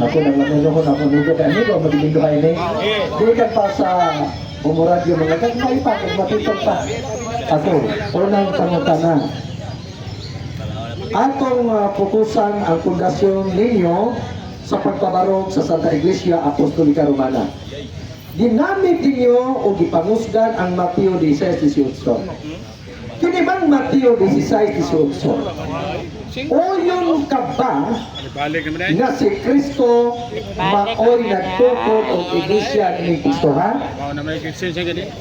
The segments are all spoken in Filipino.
Ako nang manunuhon ako nito kaya nito magiging duhay ni. Di ka pa sa umuradyo mga kagmay pa kung matitong pa. Ako, unang pangutana. Atong pukusan ang pundasyon ninyo sa pagpabarog sa Santa Iglesia Apostolika Romana. Ginamit ninyo o gipanghusgan ang Mateo 16:18. Kini bang Mateo 16:18? O yung kaba na si Kristo maoy nagtukod o iglesia ni Kristo ha?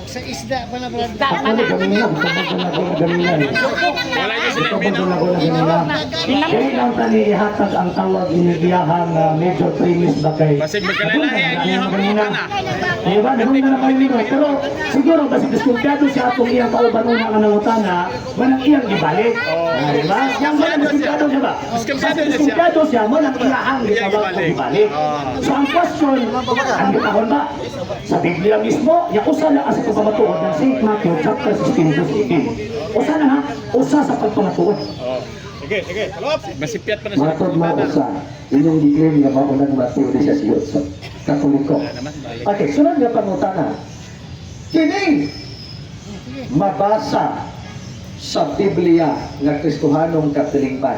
Sa isda pa na brad. Ako na ganina, kaya lang tani ihatag ang tawag inigiyahang major premise ba kay Basig magkalalahi ang iyong pangutana. diba, nahong na naman nito pero siguro basig diskumpiyado siya atong iyang kaubanon ng nangutana manang iyang ibalik diba? Yang manang diskumpiyado siya ba? Diskumpiyado siya manang iyahang gitawag o ibalik so ang question ang gitahon ba? Sa Biblia mismo yung usa na sa pagpamatuod ng St. Matthew chapter 16:18 usa na ha? Usa sa pagpamatuod Sige. Masipyat pa na siya. matod mo usa inyong declare nga maunang Matthew 16 Katoliko. Okay, sunod nga pangutana. Kining mabasa sa Biblia nga Kristohanong katilingban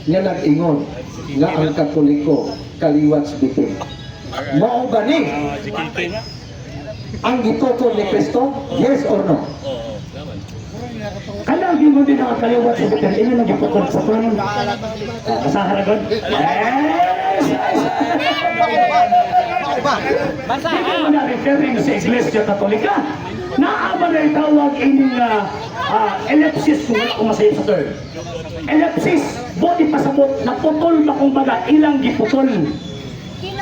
nga nag-ingon nga ang Katoliko kaliwat sa bitin. Mao ba ni ang gituton ni Kristo? Yes or no? Kanang gingon din ang kaliwat sa bitin, ini nagipukod sa tuwan. Kasaharagon? Yes! Basta Hindi mo na referring sa Iglesia Katolika. Naaba na itawag ining ellipsis kung wala kong masayip sa term. Ellipsis, body pasabot, naputol ba kung baga, ilang giputol.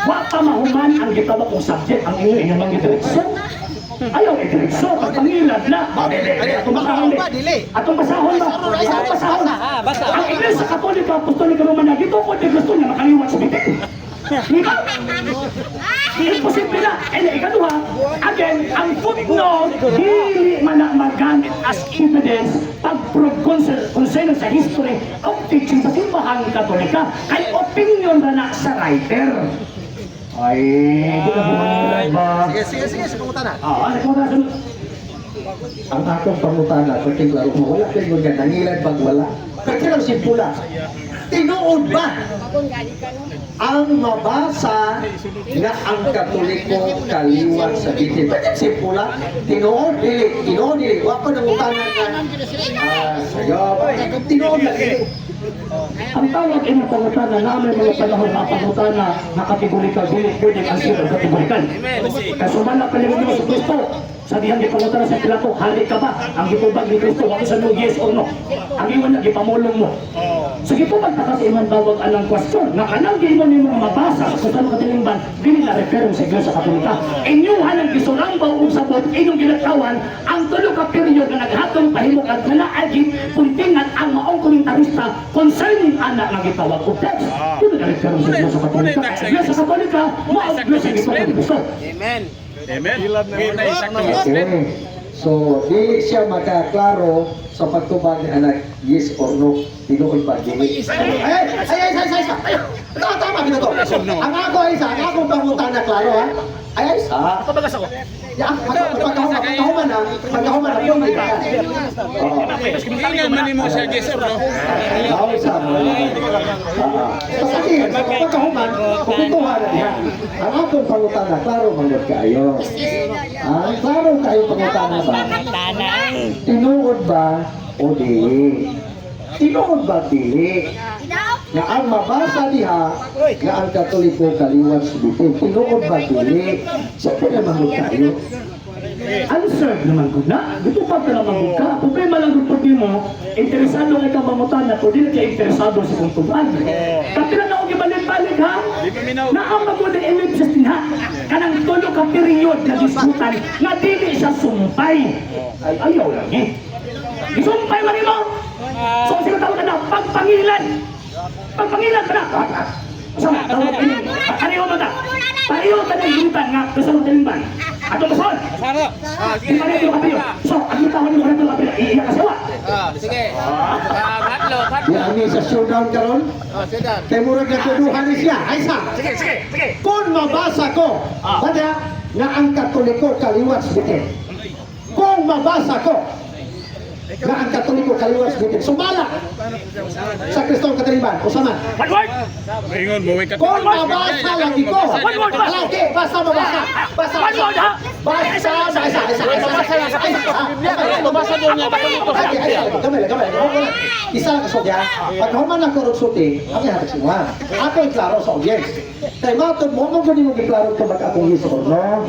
Wa pa mahuman ang gitawag kong subject, ang inyong mga direksyon. Ayaw, direksyon, pangilad na. Atong basahon ba? Atong basahon. Ang Iglesia Katolika, Apostolika Romana, gito ko din gusto niya makaliwat sa bitin. Diba? Imposible na. And ikaduha, again, ang footnote, hindi man na magamit as evidence pag-prove concern sa history of teaching sa simbahang Katolika. Kay opinion na na sa writer. Ay, hindi na bumangulan ba? Sige, sa pangutana. Ano po na sunod? Ang akong pangutana, kung klaro mo, wala kayo nga nangilan pag wala. Kaya simpula. Tinuod ba ang mabasa na ang Katoliko kaliwat sa bitin? Bakit simpula? Tinuod, dili. Wako nang utanan na. Tinuod na dili. Ang tawag ng pangutana namin mga panahon na pangutana na kategorikal, dili pwede ang sirang kategorikal. Kasuman na palimod mo sa Kristo, sabihan di pangutana sa Pilato, halik ka ba? Ang gitubag ni Kristo, wako sa no, yes or no? Ang iwan na, gipamulong mo. Sige po, magtakas iman bawag anang question na kanang gino ni mga mabasa sa Sano Katilingban, dili na referong sa Iglesia Katolika. Inyuhan ang gisurang baong sabot, inyong ginatawan, ang tulo ka period na naghatong pahimok at nalaagit, puntingan ang maong komentarista concerning anak na gitawag ko text. Dili na referong sa Iglesia Katolika. Iglesia Katolika, maong Iglesia Katolika. Amen. Una isang Okay. So, dili siya makaklaro sa pagtubag ni anak, yes or no, tinuod ba, dili. Ay! Tama, ginato. Ang ako isa, ang akong pangutana klaro ha. Ay, isa. Kabagas ako. Pagkahuman na, yung may baka. Ingon man mo siya, yes or no? Ako isa. Kasi, pagkahuman, pupuntuhan na niya. Ang akong pangutana, klaro manod kayo. Klaro kayo pangutana ba? Tinuod ba o dili? Tinuod ba dili? Nga ang mabasa diha nga ang Katoliko kaliwat sa bitin. Tinuod ba dili? So, naman tayo. Answer naman ko na. Dito pa ka naman ka. Problema lang kung pwede mo, interesado nga ka mamutan na kung di na kayo interesado sa kong tuban. Pati na ako ibalik-balik ha? Na ang magulang ellipsis din ha? Kanang tulo ka period na disputan na dili siya sumpay. Ay, ayaw lang eh. Isumpay man mo. So, sino tawag ka na? Pagpangilan. Pagpangilan ka na. Sama, tawag ini. Pareho mo ta. Pareho ka na yung nga gusto mo talimban. Ato basol. Saro. Di pareho ka tayo. So, ang tawag mo rin ito. Iiyak ka siya. Sige. Di ani sa showdown karon. Kay murag natuduhan ni siya. Ay sa. Sige. Kung mabasa ko, bada nga ang Katoliko kaliwat bitin. Kung mabasa ko, nga ang Katoliko kaliwat bitin. Sumala sa Kristong Kataliban. Usaman. Ingon, buwi ka. Kung mabasa lagi ko. Lagi, basta mabasa. Basta. Mabasa doon niya, Katoliko sa Biblia. Gamay. Isa so ya, pag human ang korupsuti, ang ihatag sinuha. Ako ay klaro sa audience. Kaya matod mo, kung ganun mo iklaro ito baka akong hiso, no?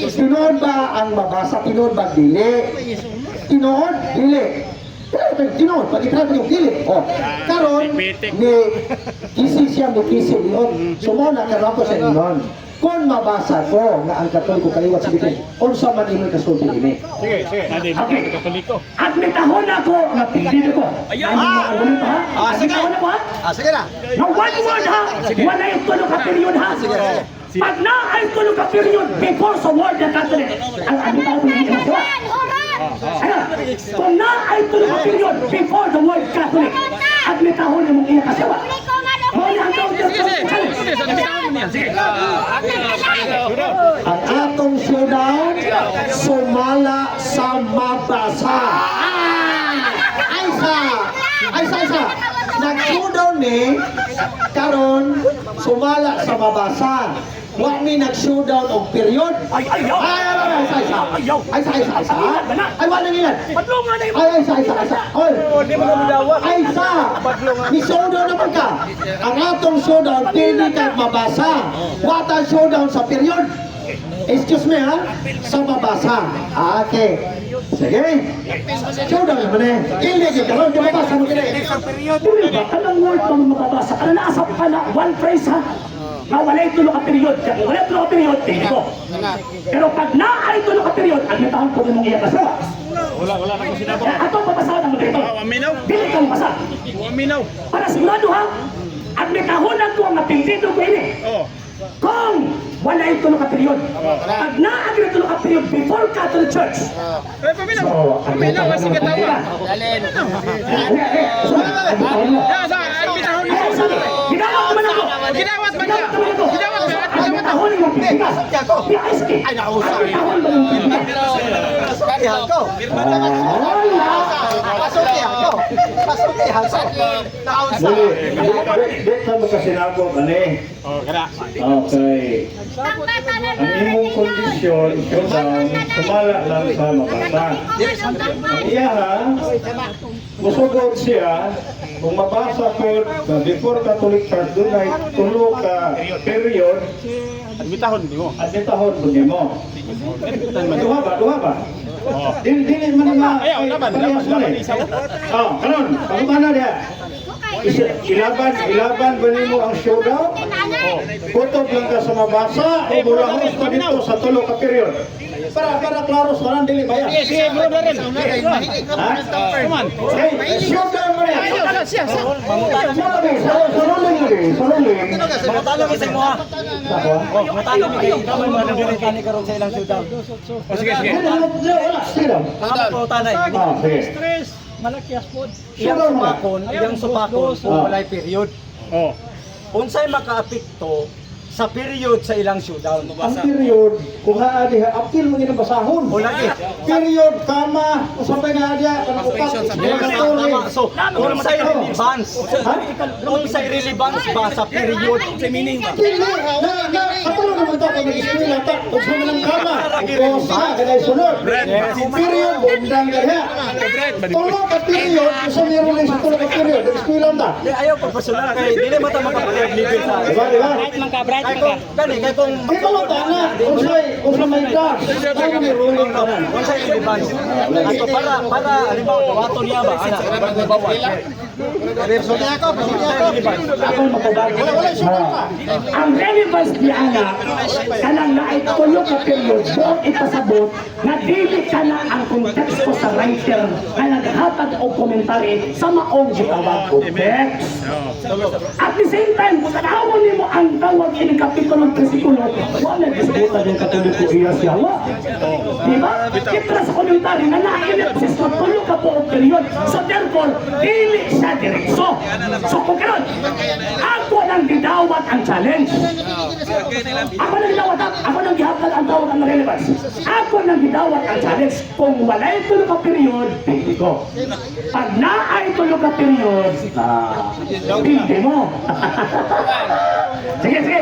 Tinood ba ang mabasa? Tinood ba dili? Tinood? Dili. Tinood, pag iklaro yung dili. O, karon, ni kisi siya, ni kisi niyon. Sumuna, karon ko sa inyon. Kung mabasa ko nga ang Katoliko kaliwat sa bitin, unsa man imo kasulti ini. Sige. Okay. Katoliko. At may tahon ako nga pilido ko. Ayun. Argumento ha? Sige. Tahon ako ha? Sige na. No one word ha? Wala yung tulog ka period ha? Pag na ay tulog ka period before sa word ng Catholic, ang abitaw ko hindi mo. Ano? Kung na ay tulog ka period before the word Catholic, at may tahon yung mong iyakasawa. Muna ang ang atong showdown, sumala sa mabasa. Ay sa. Nag-showdown ni, karon sumala sa mabasa. Huwag mi nag-showdown o period. Ay, wala nilan. Ay, sa. Ni showdown naman ka. Ang atong showdown, pili ka mabasa. Wata showdown sa period. Excuse me ha, sa mabasa. Okay. Sige. Showdown naman eh. Hindi ka lang, di mabasa mo kini. Dili ba, kanang word pa mo mababasa. Ano naasap ka na, one phrase ha? Na wala itulo ka period. Kung wala itulo ka period, tingin ko. Pero pag na ay itulo ka period, admitahan ko rin mong iyak asawa. Wala na ko sinabi. Ato papasahan ang mga ito. Aminaw. Dili ka mabasa. Aminaw. Para sigurado ha, admitahan ko ang apelido ko ini. Oh. Kung wala itulo ka period. Pag na ay itulo ka period before Catholic Church. Paminaw. Paminaw kasi katawa. Ginawat man ako. Ginawat man ka. Admitahon mo pikas. Ay nausap. Karihan ko. Pasultihan ko. Dito na magkasinabo ani. Oh, kada. Okay. Ang imong kondisyon, showdown, sumala lang sa mabasa. Iya ha, musugod siya, kung mabasa ko, before Catholic Church, doon ay tulo ka period, Admitahon di mo. at itahon po niyo mo. Duha ba? Dili man nga. Ayaw, laban isa. Oh, kanon, pagkumana diya. Ilaban ba nimo ang showdown? Kutob lang ka sa mabasa o burahos ka dito sa tulo ka period. Para klaro sa walang dili bayan. Sige, bro na rin. Ha? Come on. Hey, showdown mo yan. Siya. Saluling mo rin. Matalo kasi mo ha. Matalo mi kayo. Kamay mo nang dili kani karon sa ilang showdown. Sige. Wala, sige lang. Tama po tanay. Sige. Malakyas po. Showdown mo. Iyang supakon kung walay period. Oh. Unsay makaapekto sa period sa ilang showdown? Ang period, kung haadi ha, apil mo ginang basahon. O lagi. Period, kama, usapay na adya, Tama. So, unsay relevance? Unsay relevance ba sa period? Pili, katulong naman ito, kung nag-eskwela ito, kung saan lang kama, kung saan, ganay sunod. Period, bundang ganya. Tulong ka period, kung saan meron lang sa tulong ka period, nag-eskwela ito. Ayaw ko personal kay dili mo ta makapag-level sa. Diba? Kay kung Di ba lang tanga, kung saan may ita, kaya may ruling ka na. unsay relevance? Ato para halimbawa dawaton niya ba ana bawal. Personal ako, Ako magbabago. Ang relevance di ana kanang naay tulo ka period buong ipasabot na dili kana ang konteksto sa writer na naghatag og komentary sa maong gitawag ko text. At the same time, kung tanawon nimo ang gitawag ini kapitulo ng versikulo, wala disputan yung katoliko iya siya. Di ba? Kitra sa komentary na na-ellipsis na tulo ka po ang period. So therefore, dili siya direkso. So kung karon, ako nang gidawat ang challenge. Ako nang gidawat, ako nang gihapal ang tawag ang relevance. Ako nang gidawat ang challenge. Kung wala'y tulo ka period, hindi ko. Pag naay tulo ka period, hindi mo. Sige, sige.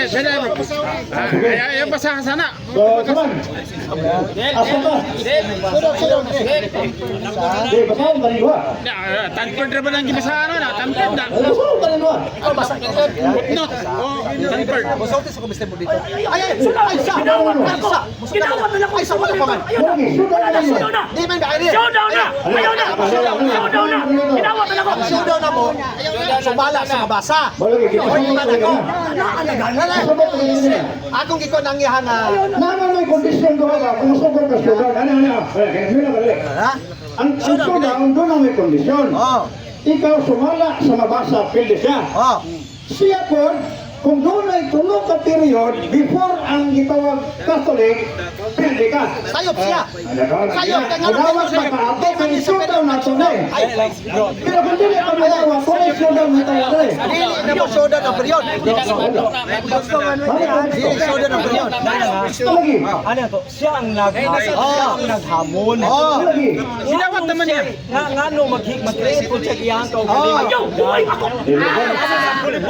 Sige. Ayan basahan sana. So, saman. Asa ba? Di, basahan ka rin ba? Tanpad na ba nang gibasahan na? Tanpad na. Basahan ka rin ba? Footnote. Tanpad. Ay, kinawat na ako. Kinawat na ako. Ayaw na. Showdown na. Showdown na. Ayaw na. Showdown na. Kinawat na ako. Showdown na mo. Sumala sa mabasa. Malagi, kita sa mga talaga. Kasabot ka rin niya. Akong giko nang iha nga. May kondisyon ko ka, kung sugod ka sugar, ano? Ganyan ka rin. Ha? Ang showdown, doon ang may kondisyon. Oh. Ikaw sumala sa mabasa, pilde siya. Oh. Siya po, kung doon ay tulog ka period, before ang gitawag Catholic, pilde ka. Sayop siya. Sayop ka nga. Udawat ba ka ato, may showdown na ito na eh. Pero kung dili ka madawat, kung ay showdown na ito na eh. Dili na mo showdown ang period. Dili showdown ang period. Lagi. Ano to? Siya ang naghamon. Oh. Lagi. Sinawat naman niya. Nga no mag-create ko siya iyang kau. Ayaw, buhay ako.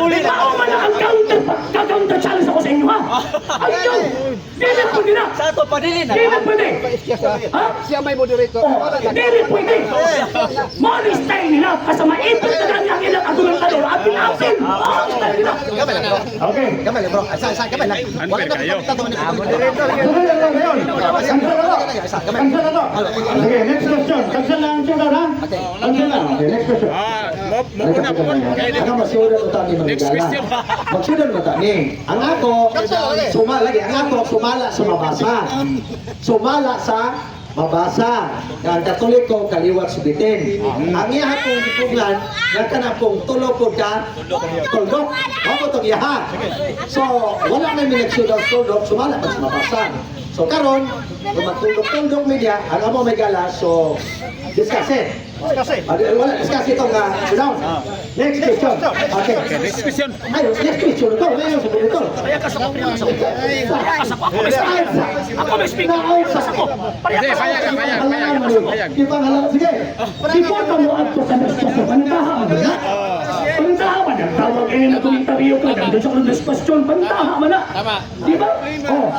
Uli Di ba ako man ang counter challenge ako sa inyo, ha? Ayaw. Dili pwede na. Sa to padili na. Dili pwede. Ha? Siya may moderator. Dili pwede. Money style nila. Kasama ito na lang yung ilang argumentador. Apin-apin. Style nila. Gamay lang bro. Okay. Gamay lang bro. Sa gamay lang. Wala na kayo. moderator. Tuloy lang lang ngayon. Cancel na to. Cancel na to. Okay, next question. Cancel na ang showdown, ha? Cancel na. Okay, next question. Mauna po. Ako masudan ko tani Next question. Magsudan mo tani. Ang ako sumala lagi. Ang ako sumala sa mabasa. Sumala sa mabasa. Ang Katoliko kaliwat subitin. Ang iya pong gipugan nga kana pong tulo pod ka tuldok. Mao to iya. So wala na mi nagsudan tuldok sumala pa sa mabasa. So karon kung magtuldok-tuldok media, ang amo may gala so discuss it. Wala, discuss itong down. Next question. Okay. Next question. Ay, next question ito. Ngayon sa ito. Kaya kas ako. Ako may speaker. Ako may speaker. Kas ako. Sige, payag. Di ba halang? Sige. Before ka mo at sa next question, panitaha mo na. Panitaha mo na. Tawag kayo na kumintaryo ka. Doon sa next question, panitaha mo na. Di ba? Oh.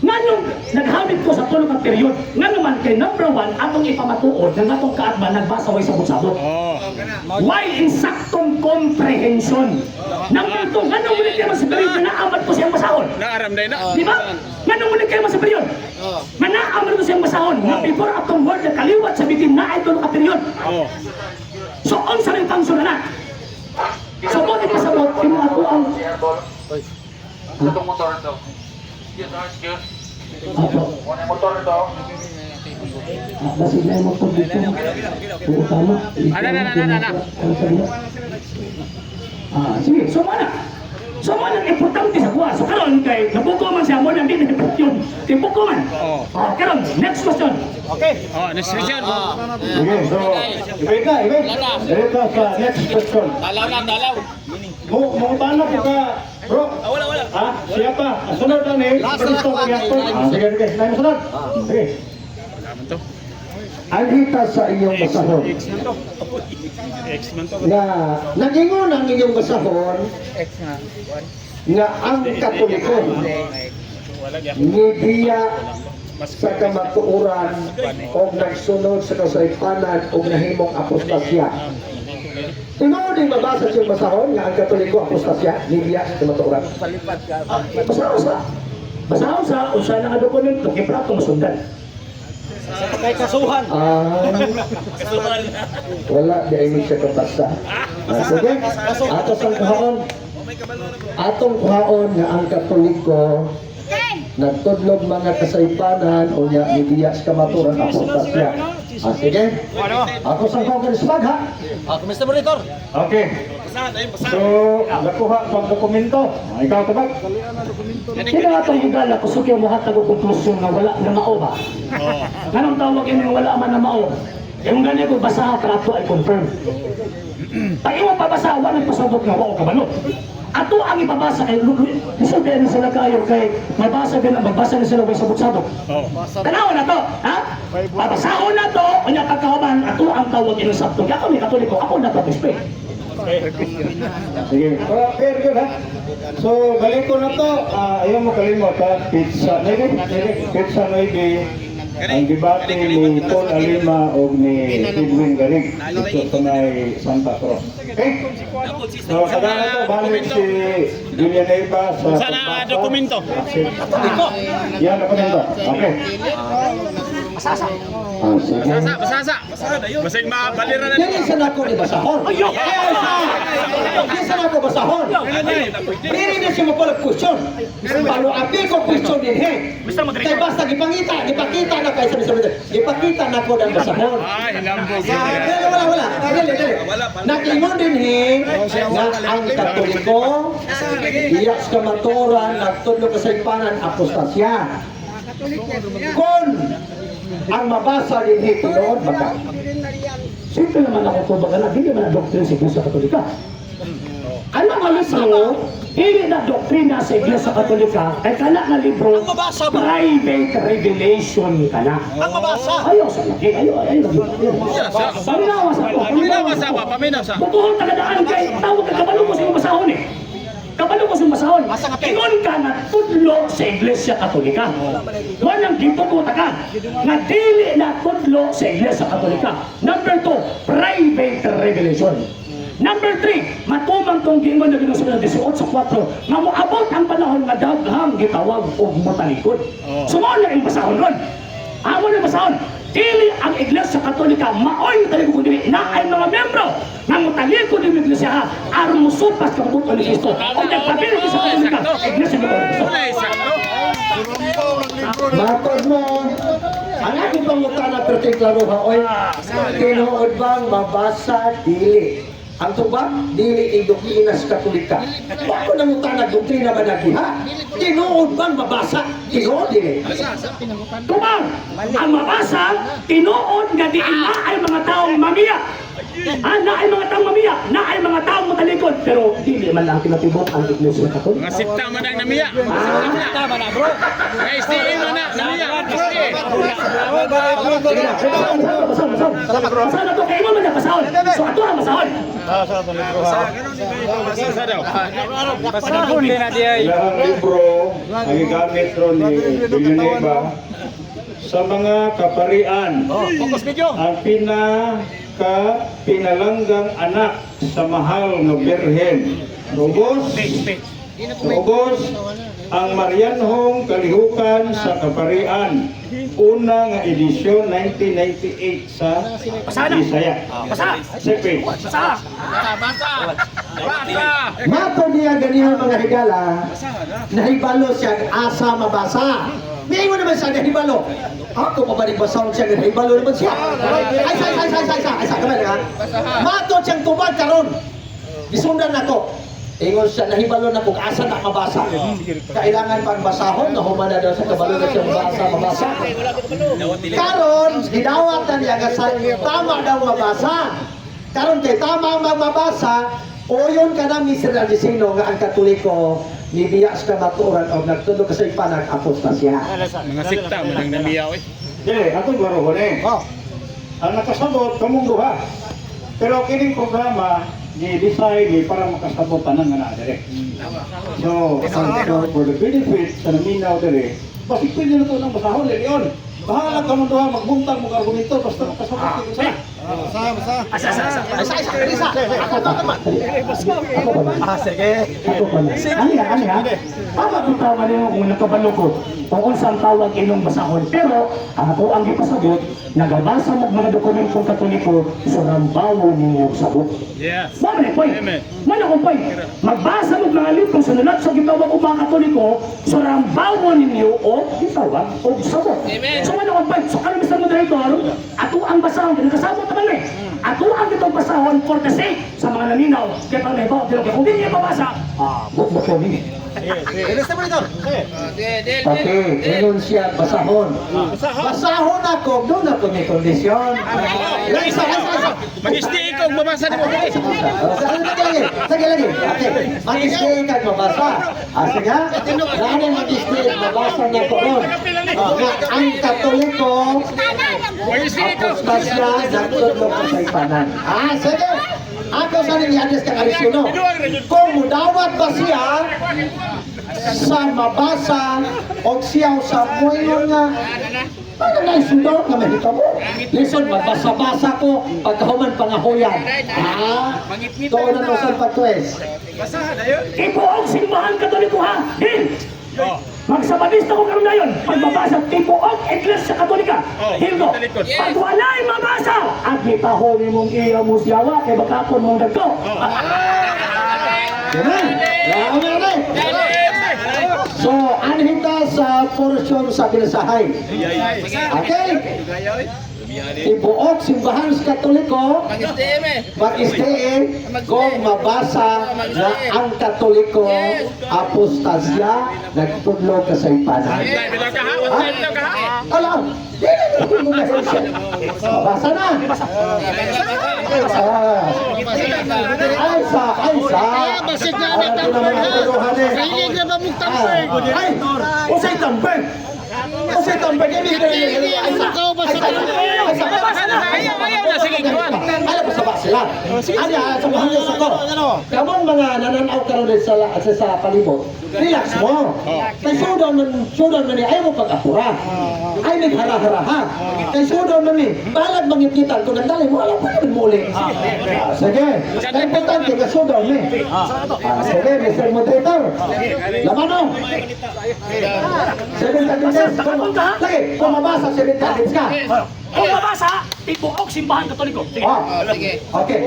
Nga nung naghamit ko sa tulong ng period, nga naman kay number 1, atong ipamatuod ng atong kaadman nagbasa way sabot-sabot. Why insaktong comprehension? Number 2, nga nung ulit kayo sa period na naamat ko siyang masahon. Naaram na na. Di ba? Nga nung ulit kayo sa period, nga naamat ko siyang masahon. Nga before atong word na kaliwat sa bitin na ay tulong ka period. So, on sa rin function na na. So, mo din masabot, ako ang... Itong motor ito. Excuse. Motor ito. Basig na yung motor dito. Oo, tama. Ana. Sige, so mana? So mana importante sa kuha. So karon kay nabuko man siya mo nang din yun. Tibuko man. Karon, next question. Next question. Okay, so, ibig ka. Dito sa next question. Dalaw. Mo paano ka, bro? Wala. Ha? Siya pa. Sunod na ni. Sige. Lain sunod. Sige. Alita sa iyong basahon. Na nagingon ang inyong basahon nga ang Katoliko nibiya sa kamatuuran o nagsunod sa kasaypanan o nahimong apostasya. Tinuod din mabasa siyang basahon nga ang Katoliko apostasya nibiya sa kamatuuran. Basa usa na nga dokumento kay prato masundan. Kay kasuhan. Wala di ay siya kapasa. Sige, atong kuhaon nga ang Katoliko nagtudlog mga kasaypanan o nga nibiya sa kamaturan apostasya. Sige, ako sa congressman ha. Mr. Monitor. Okay. So, nakuha pag dokumento. Ikaw tabag. Kaya nga itong higala, kusukyo mo hatag o konklusyon na wala na mao ba? Ganong tawag yun yung wala man na mao. Yung ganyan ko basaha kato ay confirm. Pag imo pabasa, wala pasabot nga wao kabalo. Ato ang ipabasa kay sabihin na sila kayo kay magbasa na sila may sabot-sabot. Tanaw na to, ha? Babasahon na to, kanya pagkawaban, ato ang tawag yun sa sabto. Kaya kami katoliko, ako na to pispe. Sige. Fair good ha. So, balik ko na to. Ayaw mo kalimot ha. Pizza. Pizza maybe. Ang debate ni Paul Alima o ni Edwin Garing dito sa may Santa Cruz. Okay? So, kada na to, balik si Villanueva sa Sana dokumento. Yan, dokumento. Okay. Sige. Basasa. Basig mabalira na. Dili sa nako ni basahon. Dili sa nako basahon. Dili na siya mapalag question. Palo abi ko question din he. Kay basta gipakita na kay sabi. Gipakita na ko dan basahon. Ay, hinambog. Wala. Dili. Nakingon din he nga ang Katoliko iya sa kamaturan nagtudlo ka sa ipanan apostasya. Kon ang mabasa din he tinuod baka. Simple naman ako po baga na, hindi naman na doktrin sa Iglesia Katolika. Ano nga mismo, hindi na doktrina sa Iglesia Katolika, ay kana na libro, private revelation ka na. Ang mabasa. Ayaw sa laki, ayaw. Paminawa sa ako. Paminaw sa. Butuhon tagadaan kay tawag ka kabalo mo sa iyong basahon eh. Kabalo mo sa iyong basahon. Ingon ka na tudlo sa Iglesia Katolika. Walang gitututa ka na dili na tudlo sa Iglesia Katolika. Number 2, private revelation. Number 3, matumang tong gingon na ginusunod 18:4 nga moabot ang panahon nga daghang gitawag og matalikod. Sumo na yung basahon ron. Amo na basahon. Dili ang Iglesia Katolika maoy matalikod dili na ay mga membro nga matalikod ng Iglesia aron musupas ka kabuto ni Kristo. O nagpabilis sa Katolika, Iglesia ni Kristo. Matod mo, ang aking pangutana perting klaro ha, oy, tinuod bang mabasa dili? Ang tuba, dili ang doktrina sa Katolika. Bako nang utana, doktrina ba nagiha? Tinuod bang mabasa? Tinuod dili. Tumang, ang mabasa, tinuod nga di na ay mga taong mamiya. Na ay mga taong mamiya, na ay mga taong matalikod. Pero dili man lang tinatibok ang Iglesia Katolika. Mga sikta man ang namiya. Tama na, bro. Mga STE man na. Namiya. STE. Basahon na to, kaya mo man na basahon. So ato ang basahon. Basa daw. Ilang libro ang gigamit ron ni Villanueva sa mga kaparian. Focus video. Ang pinalanggang anak sa mahal na Birhen. Ubos ang Marianhong Kalihukan sa Kaparian. Una nga edisyon 1998 sa Bisaya. Sipi. Mato niya ganyan mga higala, nahibalo siya asa mabasa. May mo naman siya nahibalo. Ako pa ba basahon siya nahibalo naman siya? Ay, kamay ha? Mato siyang tubad karon. Gisundan ako. Ingon siya, nahibalo na kung asa na mabasa. Kailangan pang basahon, nahumana daw sa kabalo na siya mabasa. Karon, gidawat na niya nga sa tama daw mabasa. Karon kay tama ang mabasa, oyon ka na Mr. Aldisino nga ang Katoliko ni Biyas ka maturan o nagtulog ka sa ipanag apostasya. Mga sikta man ang namiya. Dili, atong laro ko ni. Ang nakasabot, kamong duha. Pero kining programa, ni-design ni para makasabot tanan nga na dire. So, for the benefit sa naminaw dire, basig pwede na ito ng basahon din yun. Bahala ka mo doon, magbuntang mong argumento, basta makasabot dito sana. Ako pa na. Ano ha? Tama kung tawag niyo kung nakabalo ko kung unsang tawag inong basahon. Pero ako ang ipasagot, nagabasa mo mga dokumentong Katoliko sa rambawo ninyo sabot. Yes. Mama ni Poy. Mana ko Poy. Magbasa mo mga libro sa sunod sa gitawag o mga Katoliko, surambawon ninyo o gitawag o sabot. So ano ang point? So kami Mr. Moderator, ato ang basahon, kasabot naman eh. Ato ang itong basahon for the sake sa mga naninaw. Kaya pang naibaw, kung hindi niya mabasa, bukbuk ko niya. Okay, ngayon siya basahon. Basahon ako, doon ako may kondisyon. Mag-stay ikaw, mabasa mo. Sige lagi. Okay, mag-stay ka mabasa. Sige, lalo mag-stay, mabasa niya ko ron. Ang Katoliko, apostasya, nagtudlok sa ipanan. Sige. Ako sa rin i-address ka karisyono. Kung mudawat ba siya sa mabasa o siya sa muyon nga ano na isunod na mahita mo. Listen, magbasa-basa ko pagkahuman pangahuyan. Doon na sa patwes. Tipo ang simbahan Katoliko ha! Hin! Magsabadista ko karon dayon pagbabasa tipo og Iglesia Katolika. Hilgo. Pag walay mabasa, at gitahon imong iya mo siyawa kay bakapon mong dagko. So, anhita sa portion sa binasahay. Okay? Ibuok simbahan sa Katoliko, mag-stay kung mabasa na ang Katoliko, apostasya, nagtudlo ka sa ipanan. Alam, mabasa na. Ay, usay tambay. Usay tambay. Ayaw na, sige, gawan. Alam ko sa basilan. Sa bahagya sa ko. Kamon mga nananaw karon sa palibot. Relax mo. Kay sudaw man ni ayaw mo pag-apura. Ay may hara-haraha. Kay sudaw man ni balag mangipitan kung nagdali mo alam pa naman muli. Sige. Kaya importante ka sudaw ni. Sige, Mr. Moderator. Laman o. 7 minutes. Lagi, kung mabasa 7 minutes ka. Kung mabasa, tipo og simbahan Katoliko. Sige. Okay.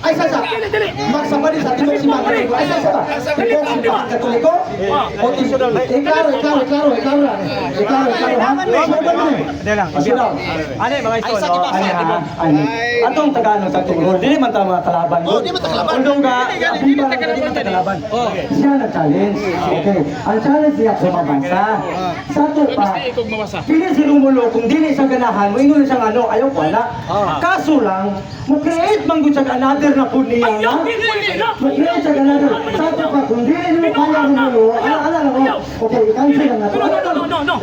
Ay, sasa. Magsabali sa tibok si Mga Katoliko. Ay, sasa. Tibok si Mga Katoliko. Iklaro, ha? Atong Tagalog sa tungkol, di man ta mga kalaban. Di man ta kalaban. Undong ka, di man ta kalaban. Siya na challenge. Okay. Ang challenge niya sa mabasa. Sa to pa. Mag-stay ikaw, mabasa. Pili si Romulo kung dili sa ganahan, mo ingon siyang ano, ayaw ko na. Kaso lang, mo-create man gud sa another na pud niya nga. Mo-create sa another. Sa to pa kung dili mo kaya Romulo, ala na ko. Okay, cancel na to. No.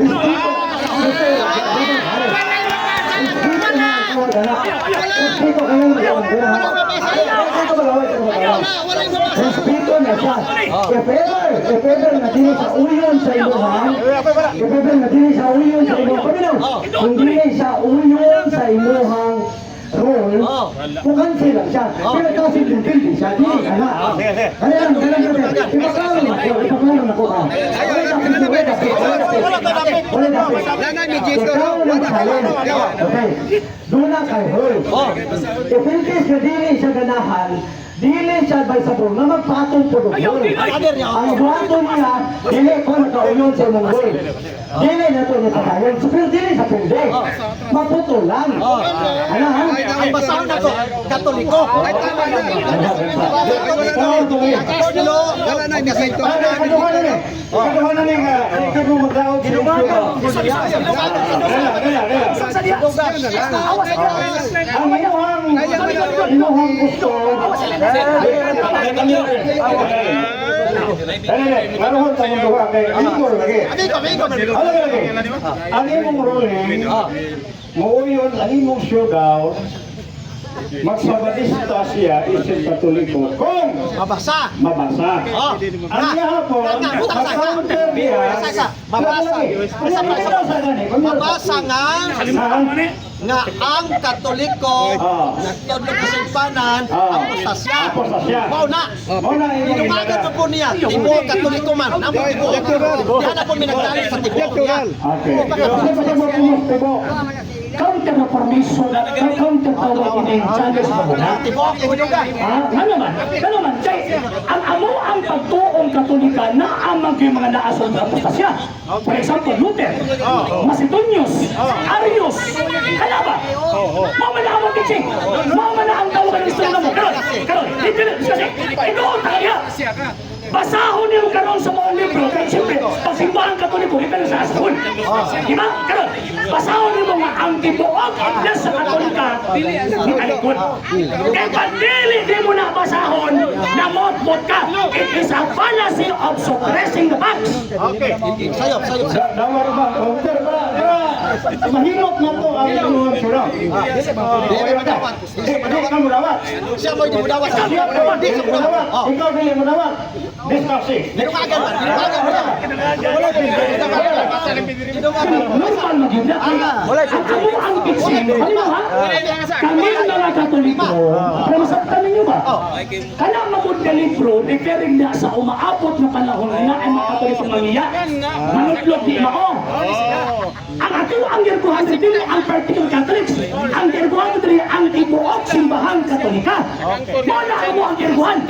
Respeto na siya. If ever na dili sa uyon sa imuhang, kung dili sa uyon sa imuhang role, bukan sila siya. Pero kasi hindi siya. Dili ka na. Kaya lang. Ipagkaroon ako ka. Okay. Doon na kay Hoy. If in case na dili siya ganahan, dili siya by sabong na magpatong po doon. Ang buhato niya, dili ko nakauyon sa imong Hoy. Dili na ito niya kakayon. So, pero dili sa pindi. Maputo lang. Ano ha? Ang basahon ako, Katoliko. Inuhang gusto. Naroon tayong duha kay Amigo lagi. Ano lagi? Ang imong ruling, muuyon ang imong showdown, magsabadista siya isip Katoliko kung mabasa. Ang hapon, mag-counter niya. Mabasa nga ang Katoliko nagtudlo sa impanan apostasya. Mao na. Inumagan po niya. Tibo Katoliko man. Amo tibo. Yan po minagdali sa tibo niya. Okay. Counter na po permission na counter-tawag ini challenge mo na. Ano man, kay ang amo ang pagtuong Katolika na amang yung mga naasong na apostasya. For example, Luther, Macedonius, Arius, kaya ba? Mama na ang teaching, mama na ang tawag ng istorya mo. Karon, kasi, inoon talaga. Basahon niyo karon sa mga libro, kaya siyempre, pasimbahan Katoliko, ito na sa asahon. Diba? Karon, basahon niyo mga ang tibuok iglesia sa Katolika, ni Alikod. Kaya pandili di mo na basahon, na mot-mot ka. It is a fallacy of suppressing the facts. Dawar ba? Pero mahirap na to ang inuwan sila. Hindi ka mo dawat. Siya mo hindi mo dawat. Ikaw dili mo dawat. Discussing. Normal maganda. Ang amo ang teaching, halimbawa, kami ang mga Katoliko, namasaktan ninyo ba? Kana magod na libro, referring na sa umaabot na panahon na ay mga Katoliko mangiya. Manutlog di mao. Ang ato ang girkuhan sa dili ang particular Catholics. Ang girkuhan sa dili ang tibuok simbahan Katolika. Muna mo ang girkuhan.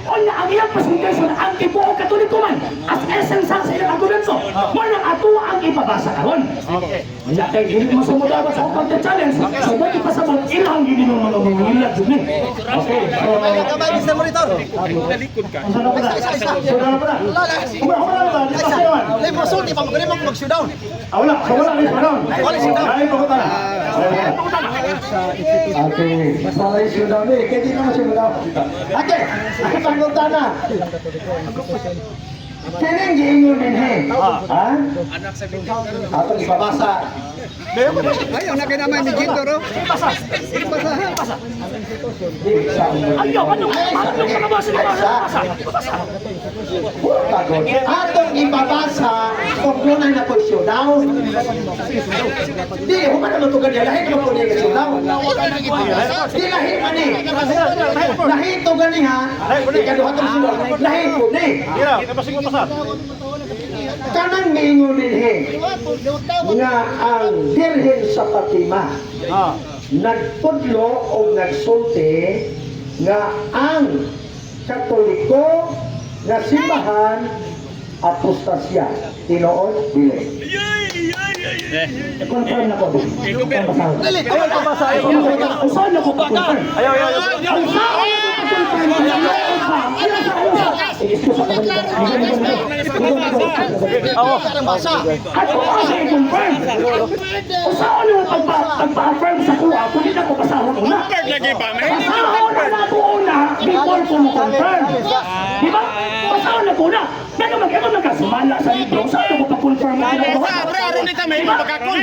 O na ang iyang presentasyon ang tibuok Katoliko man as essence sa ilang argumento. Muna ato ang ipabasa karon. Kaya kay hindi mo sumudawa sa counter-challenge. So dahil ipasabot ilang hindi mo manungilag dun eh. Okay. Kamay Mr. Monitor. Saan ako na? Saan ako na? Wala ba? Discussing naman. Libre sulti pa magaling mo mag-showdown. Wala. So wala. Ay, pakota na. Okay, malay siya daw eh, kaya di naman siya magawa. Okay, ako pangunta na. Kining giingon din he. Ha? Ato ibabasa. Ayaw na kinaman ni Ginto, ro. Ayaw, anong nakabasa na basa? Atong ibabasa kung doon ay nakusyo daw. Di, human naman ito ganyan. Lahit naman po niya kasyo daw. Di, lahit man eh. Lahit ito ganyan ha. Ikaduha itong sila. Lahit po ni. Kanang mingon din he. Nga ang Birhen sa Fatima. Nagpudlo o nagsulti nga ang Katoliko nga simbahan apostasya. Tinoon, dili. Confirm na ko. Dili, ayaw ka ba sa ayaw? Ang saan ako pa-confirm? Ayaw. Ang saan ako pa-confirm? Ako kasi i-confirm. Kung saan ako pagpa-affirm sa kuha, kung hindi ako pasahon una. Pasahon na ako una before ko mo-confirm. Di ba? Pasahon na ko una. Pero mag-ewan nagkasumala sa libro, saan ako pa-confirm na ako?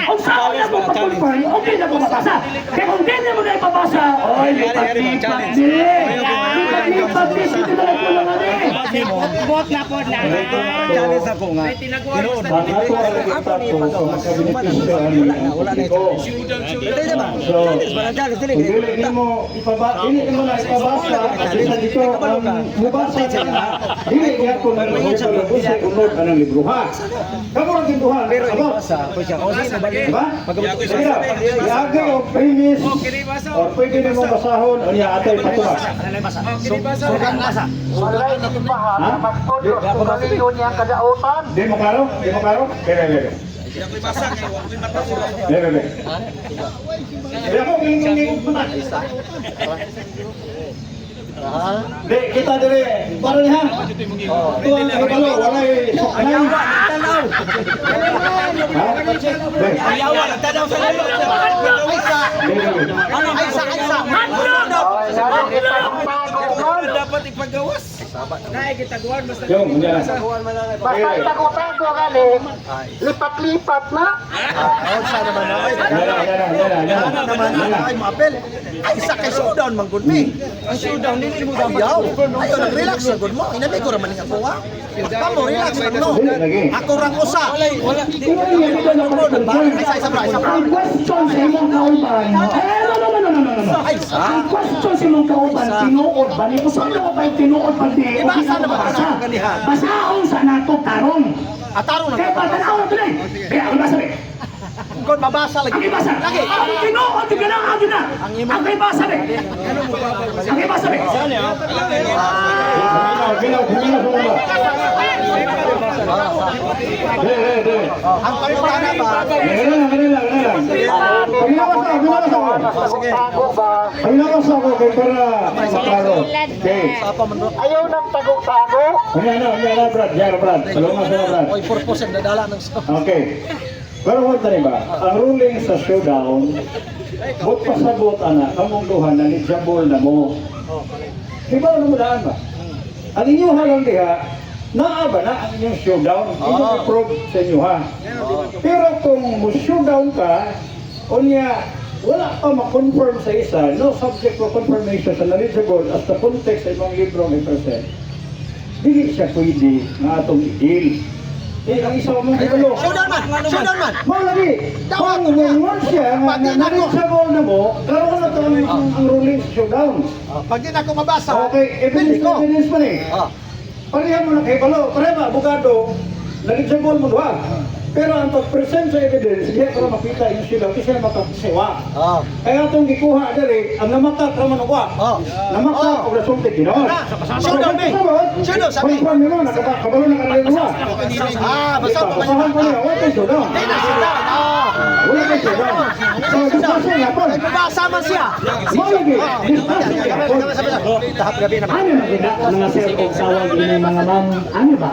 Kung saan ako pa-confirm, okay na ko mabasa. Kaya kung hindi mo na ipabasa, oy, lipat-lipat din. Lipat-lipat din, hindi na lang ko lang rin. Bot na po na. Challenge ako nga. Hindi mo ipabasa kasi dito ang mubasa niya. Hindi niya kung ano sa unod anong libro ha. Kamu ang gintuhan. Diba? Iagay o premise o pwede na mong basahon o niya atay patubas. Ha? Di mo klaro? Bebe. Kaya ko ngingin mo na. Di, kita dire. Paro niya. Ito ang ibalo. Wala yung anay. Tanaw sa lalo. Dapat ipagawas. Naikitagwan basta. Yung, hindi na. Basta itago-tago galing, lipat-lipat na. Ay, mapel. Ay, isa kay showdown man gud mi. Ang showdown dili mo daw. Ayo nag-relax na gud mo. Inabi ko ra man ang kuha. Kamu relax man no. Ako rang usa. Wala. Ang question sa imong kauban, no. Ang question sa imong kauban, tinuod ba? Kung saan ako ba tinuod pa di? O di na mabasa? Basahon sa nato tarong. Ataro na. Kaya pa, tanaw na tuloy. Kaya, ang basa rin. Kon mabasa lagi. Ang ibasa. Ang tinuod tignan na, agad na. Ang kay ba sabi? Ang kay ba sabi? Ang pangutana ba? Paglakas ako kay para maklaro. Okay. Ayaw ng tago-tago. Yan, Brad. Salungan sila, Brad. Oy, purpose ang nadala ng Okay. Pero huwag na rin ba? Ang ruling sa showdown, but pasabot ana, kamong duha na nijabol na mo. Di ba ano mo daan ba? Ang inyo halang diha, naaba na ang inyong showdown. Ito i-prove sa inyo ha. Pero kung mo-showdown ka, unya, wala pa ma-confirm sa isa, no subject for confirmation sa knowledgeable as the context sa ibang libro may present. Hindi siya pwede na atong i-deal. Ang isa mong ibalo. Showdown man! Mau lagi, kung ngayon siya, na knowledgeable na mo, karoon na ito ang ruling sa showdown. Pag di na ako mabasa, Okay, pili ko. evidence pa rin. Pareha mo na kay Balo, pareha ba, abogado, knowledgeable mo doon. Pero ang pag-present sa evidence, hindi ko na makita yung sila kasi na makasiwa. Kaya itong gikuha dali, ang namakak naman ako. Namakak o nasulti ginoon. Showdown, eh. Showdown, sabi. Confirm nyo, nakabalo na kanila. Basta ko Basahan ko niya, wala kayo showdown. Wala kayo showdown. So, discussion nga po. Nagpapasa man siya. Malagi, discussion nga po. Ano na kita, mga sir o sawag ini mga ma'am, ano ba?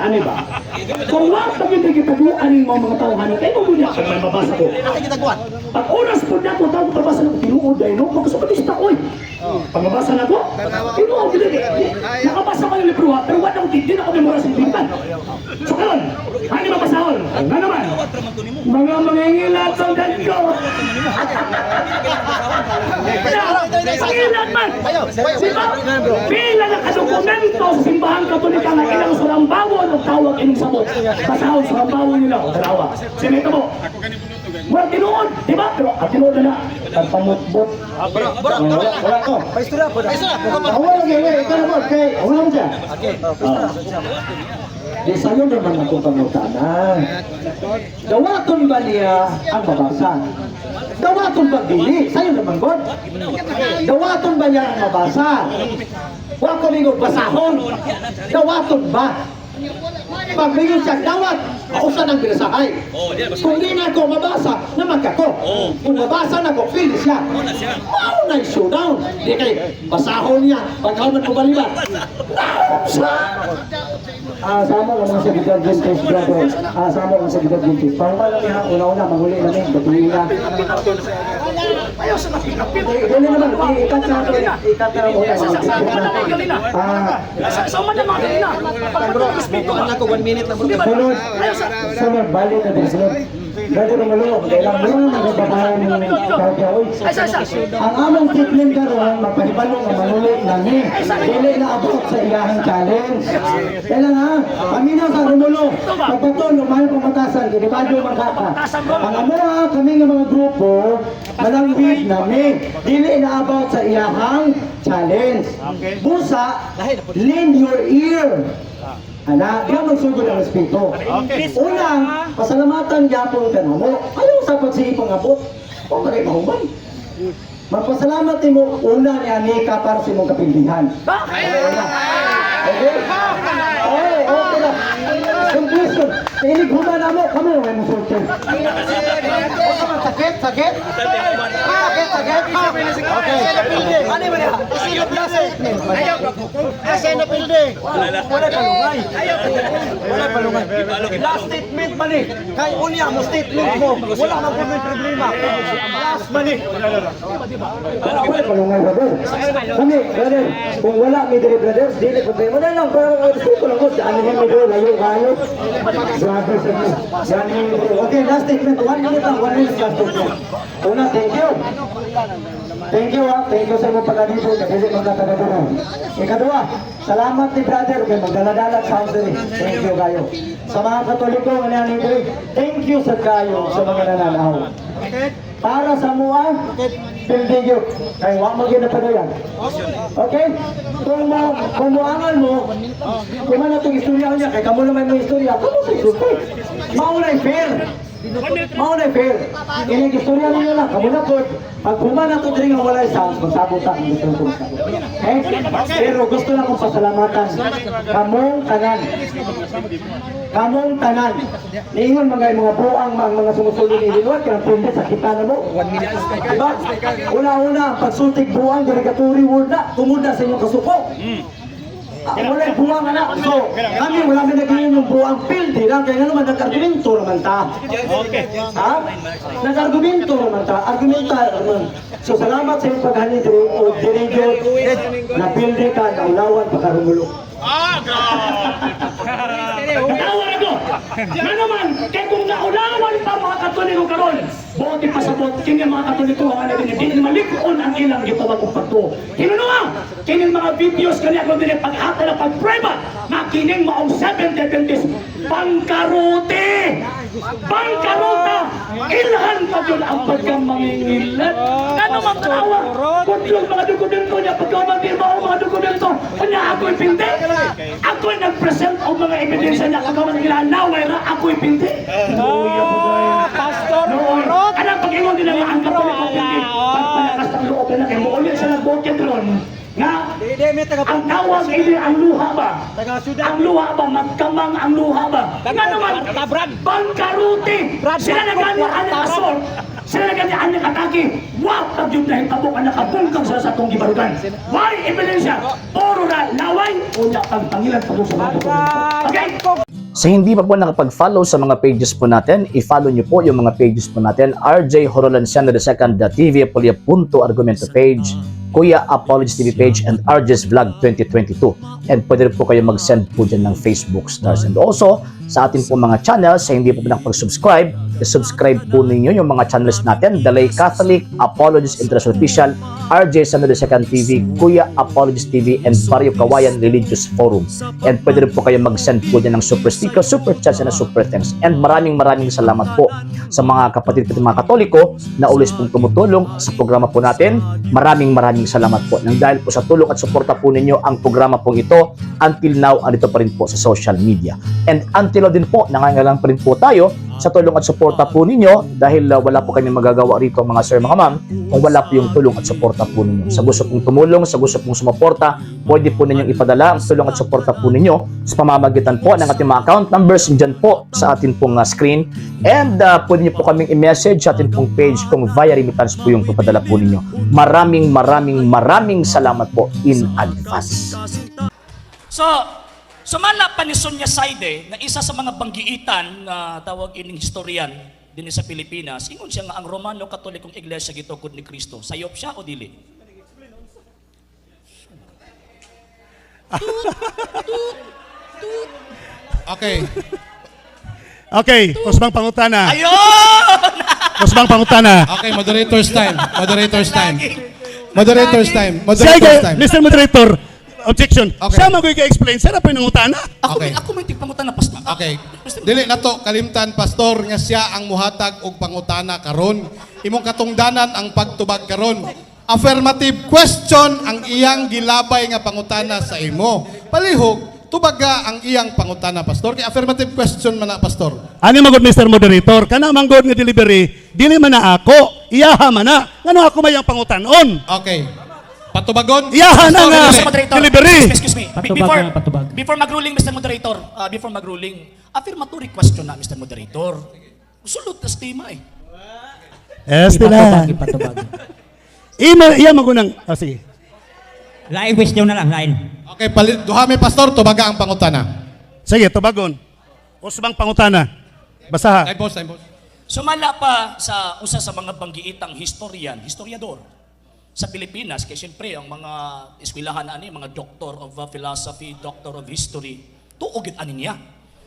Kung wag pagindi kita duan yung mga tauhan, kayo mo muna sa mababasa ko. Ay, kita kuwan. Pag oras po na ko, tawag pabasa na ko, tinuod ay no, magkasabadista ko eh. Pagmabasa na ko, tinuod din eh. Nakabasa ko yung libro ha, pero wala akong hindi na ako memora sa liban. So karon, ano mabasahon? Ano naman? Mga mangingilat sa ganito. Mangingilat man! Diba? Pila na kadokumento sa simbahan katolika na ilang surambawon o tawag ining sabot. Basahon sa rambawon nila o dalawa. Sinito mo. Wala tinuod, di ba? Pero at tinuod na ang pamutbot. Wala ko. Paistura po. Wala lagi, ikaw naman, kay, wala mo dyan. Di sa'yo naman ako pangutanan. Dawaton ba niya ang mabasa? Dawaton ba dili? Sa'yo naman, God. Dawaton ba niya ang mabasa? Huwag ko mingo basahon. Dawaton ba? Pag mingo siya, dawat. Ako sa nang binasahay. Kung di na ako mabasa, naman ako. Kung mabasa na ako, feel siya. Mau na yung showdown. Di kay basahon niya. Pagkaw na kumalibat. Sama lang mga seguridad vintage, brother. Sama lang seguridad vintage. Pangmal lang niya, una-una, manghuli namin, batuhin na. Ayaw sa napinapit. Dili naman, ikat na mo Sama na mga kanina. Pagpapag-respeto ka. Ako 1 minute na bro. Sunod, balik na din, sunod. Brother, malo, kailang mo naman magbabahan ng kagawoy. Ang among treatment karon mapahibalo nga manuli nani. Dili na abot sa iyahang challenge. Kailan ha? Kami na sa Romulo. Pagbato, lumayo pamatasan, kinibadyo magkaka. Ang amo ha, kami nga mga grupo, malangwid nami. Dili na abot sa iyahang challenge. Busa, lend your ear. Ana, diyan magsugod ang respeto. Una, pasalamatan gyapon ka mo. Ayaw sa pagsipang abot. O kay mahuman. Magpasalamat mo una ni Anika para sa imong kapindihan. Okay? Okay na. Conclusion. Inig human na mo, kami na may musultin. Sakit? Okay. Ano ba niya? Sa building. Wala palungay. Last statement man eh. Kay unya mo statement mo. Wala nang problema. Last man eh. Wala palungay, brother. Kami, brother, kung wala may dili brothers, dili problema na lang. Pero respeto lang ko, ano yung may dili, layo. Brother, okay, last statement. 1 minute lang, 1 minute last statement. Una, thank you. Thank you sa mga pag-adibo, kasi magkakagabunan. Ikadua, salamat ni brother, kay magdala-dala sa house rin. Thank you kayo. Sa mga katoliko, thank you sa kayo sa mga nananaw. Para sa mga building yun, kaya huwag maging napadayan. Okay? Kung muangan mo, kung man itong istorya niya, kaya kamo naman may istorya, kamo sa istorya. Maulay fair. Mao na fair. Kini istorya ninyo lang kamo na po. Pag humana to diri nga walay sounds, magsabot ta ang gusto ko magsabot. Okay? Pero gusto lang kong pasalamatan kamong tanan. Kamong tanan. Niingon mga buang mga sumusulod ni Linuat kaya punta sa kita na mo. 1 minute. Diba? Una-una pagsultig buang derogatory word na tumuda sa inyong kasuko. Wala buwang anak. So, kami wala may naging yung buwang pildi lang. Kaya nga naman, nag-argumento naman ta. Ha? Nag-argumento naman ta. Argumenta naman. So, salamat sa iyong paghani o dirigyo na pildi ka na ulawan pagkarumulo. Tawag ako! Na naman, kaya kung naulawan pa mga Katoliko karon, buti pasabot, kini mga Katoliko ang alagin, hindi malikon ang ilang gitawag kong pagto. Kinunuha, kini mga videos kani ako din paghata na pagpreba, na kining maong 7th Adventist, bangkarote! Bangkarota! Ilhan pa yun ang pagkang mangingilan. Ano mang tawag? Kung yung mga dokumento niya, pagkamandirma o mga dokumento, kanya ako'y pinti. Ako'y nag-present o mga ebidensya niya, kagaman nila naway na ako'y pinti. Pastor, anong pag-ingon din ang mga angkat ko pinti? Pagpalakas ng loob na kayo, ulit siya nag-bukit ron. Nga, ang tawag ini ang luha ba? Ang luha ba? Magkamang ang luha ba? Nga naman, bangkaruti! Sila nagkanyaan ng asol! Sila nagkanyaan ng atake! Wap! Tagyod na hitabok ang nakabungkang sa itong gibarugan! Why ebidensya? Puro na laway! Unya ang pangilan pa sa mga dokumento. Okay? Sa hindi pa po nakapag-follow sa mga pages po natin, i-follow nyo po yung mga pages po natin, RJ Horolanciano II TV Apolia Punto Argumento page, Kuya Apologies TV page, and RJ's Vlog 2022. And pwede rin po kayo mag-send po dyan ng Facebook stars. And also, sa ating po mga channels, sa hindi po nakapag-subscribe, i-subscribe po ninyo yung mga channels natin, The Lay Catholic, Apologies International Official, RJ Santo II TV, Kuya Apologies TV, and Barrio Kawayan Religious Forum. And pwede rin po kayo mag-send po dyan ng super sticker, super chats, and super thanks. And maraming salamat po sa mga kapatid at mga Katoliko na ulis pong tumutulong sa programa po natin. Maraming salamat po. Nang dahil po sa tulong at suporta po ninyo, ang programa po ito, until now, andito pa rin po sa social media. And until now din po, nangangailangan pa rin po tayo sa tulong at suporta po ninyo dahil wala po kami magagawa rito mga sir, mga ma'am, kung wala po yung tulong at suporta po ninyo. Sa gusto pong tumulong, sa gusto pong sumuporta, pwede po ninyong ipadala ang tulong at suporta po ninyo sa pamamagitan po ng ating mga account numbers dyan po sa ating pong screen. And pwede nyo po kaming i-message sa ating pong page kung via remittance po yung papadala po ninyo. Maraming salamat po in advance. So, sumala pa ni Sonia Saide na isa sa mga banggiitan na tawag ining historian din sa Pilipinas, ingon siya nga ang Romano Katolikong Iglesia gitukod ni Kristo. Sayop siya o dili? Okay, Kusbang Pangutana. Ayun! Kusbang Pangutana. Okay, moderator's time. Sige, Mr. Moderator, objection. Okay. Siya mag-explain. Saan na po yung utana? Okay. Ako may tigpangutan na pastor. Okay. Dili na to kalimtan pastor nga siya ang muhatag og pangutana karon. Imong katungdanan ang pagtubag karon. Affirmative question ang iyang gilabay nga pangutana sa imo. Palihog tubaga ang iyang pangutana pastor. Kay affirmative question man na pastor. Ano magod Mr. Moderator? Kana manggod nga delivery, dili man na ako. Iyaha man na. Ngano ako may ang pangutanon? Okay. Patubagon. Iyaha na nga. Mr. Moderator, Delivery. excuse me. Before mag-ruling, Mr. Moderator, before mag-ruling, affirmatory question na, Mr. Moderator. Sulot na stima eh. Este na. Iya magunang. Sige. Lain question na lang, lain. Okay, duha may pastor tubaga ang pangutana. Sige, tubagon. Kusbang Pangutana. Basaha. Time pause. Sumala pa sa usa sa mga banggiitang historiador sa Pilipinas, kaya siyempre ang mga eskwelahan ani, mga Doctor of Philosophy, Doctor of History, tuugit ani niya.